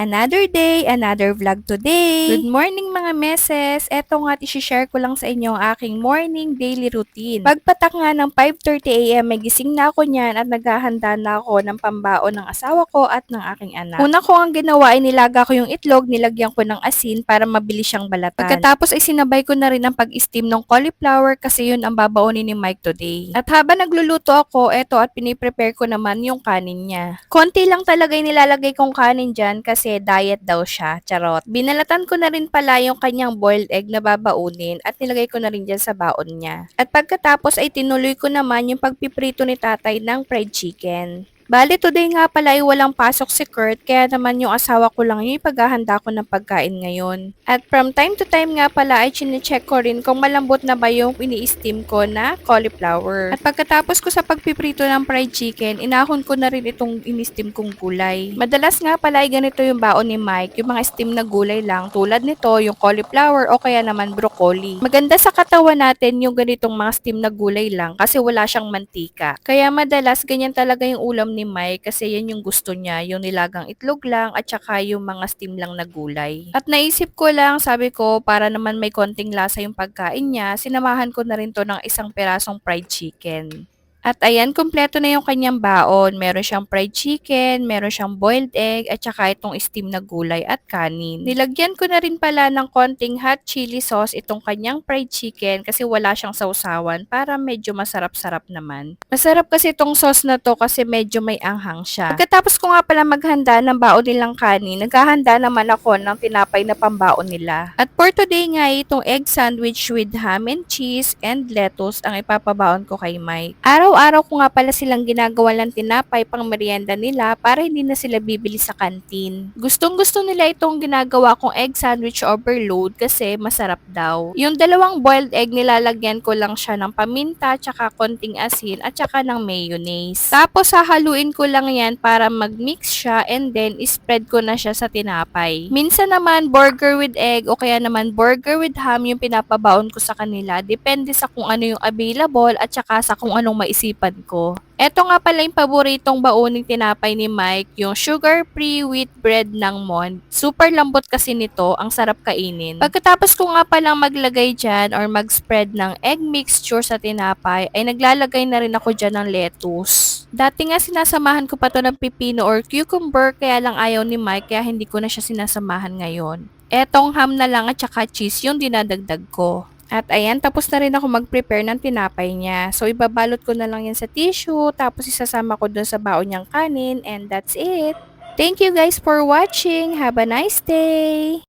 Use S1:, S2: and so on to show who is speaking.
S1: Another day, another vlog today. Good morning mga meses. Eto nga, isi-share ko lang sa inyo ang aking morning daily routine. Pagpatak nga ng 5:30 AM, may gising na ako niyan at naghahanda na ako ng pambaon ng asawa ko at ng aking anak. Una ko ang ginawa ay nilaga ko yung itlog, nilagyan ko ng asin para mabilis siyang balatan. Pagkatapos ay sinabay ko na rin ang pag-steam ng cauliflower kasi yun ang babaonin ni Mike today. At habang nagluluto ako, eto at piniprepare ko naman yung kanin niya. Konti lang talaga yung nilalagay kong kanin dyan kasi diet daw siya. Charot. Binalatan ko na rin pala yung kanyang boiled egg na babaunin at nilagay ko na rin dyan sa baon niya. At pagkatapos ay tinuloy ko naman yung pagpiprito ni tatay ng fried chicken. Bali, today nga pala ay walang pasok si Kurt, kaya naman yung asawa ko lang yung ipaghahanda ko ng pagkain ngayon. At from time to time nga pala ay chinecheck ko rin kung malambot na ba yung ini-steam ko na cauliflower. At pagkatapos ko sa pagpiprito ng fried chicken, inahon ko na rin itong ini-steam kong gulay. Madalas nga pala ay ganito yung baon ni Mike, yung mga steam na gulay lang, tulad nito, yung cauliflower o kaya naman broccoli. Maganda sa katawan natin yung ganitong mga steam na gulay lang kasi wala siyang mantika. Kaya madalas ganyan talaga yung ulam ni Mike kasi yan yung gusto niya, yung nilagang itlog lang at saka yung mga steam lang na gulay. At naisip ko lang, sabi ko, para naman may konting lasa yung pagkain niya, sinamahan ko na rin to ng isang perasong fried chicken. At ayan, kumpleto na yung kanyang baon. Meron siyang fried chicken, meron siyang boiled egg, at saka itong steam na gulay at kanin. Nilagyan ko na rin pala ng konting hot chili sauce itong kanyang fried chicken kasi wala siyang sausawan para medyo masarap-sarap naman. Masarap kasi itong sauce na to kasi medyo may anghang siya. Pagkatapos ko nga pala maghanda ng baon nilang kanin, naghahanda naman ako ng tinapay na pambaon nila. At for today nga, itong egg sandwich with ham and cheese and lettuce ang ipapabaon ko kay Mike. Araw-araw ko nga pala silang ginagawa ng tinapay pang merienda nila para hindi na sila bibili sa kantin. Gustong-gusto nila itong ginagawa kong egg sandwich overload kasi masarap daw. Yung dalawang boiled egg nilalagyan ko lang siya ng paminta, tsaka konting asin at tsaka ng mayonnaise. Tapos hahaluin ko lang yan para mag-mix siya and then spread ko na siya sa tinapay. Minsan naman burger with egg o kaya naman burger with ham yung pinapabaon ko sa kanila. Depende sa kung ano yung available at tsaka sa kung anong maisipan ko. Eto nga pala yung paboritong bauning tinapay ni Mike, yung sugar-free wheat bread ng Mond. Super lambot kasi nito, ang sarap kainin. Pagkatapos ko nga palang maglagay dyan or mag-spread ng egg mixture sa tinapay, ay naglalagay na rin ako dyan ng lettuce. Dati nga sinasamahan ko pa to ng pipino or cucumber, kaya lang ayaw ni Mike, kaya hindi ko na siya sinasamahan ngayon. Etong ham na lang at saka cheese yung dinadagdag ko. At ayan, tapos na rin ako mag-prepare ng tinapay niya. So, ibabalot ko na lang yan sa tissue, tapos isasama ko dun sa baon niyang kanin, and that's it. Thank you guys for watching. Have a nice day!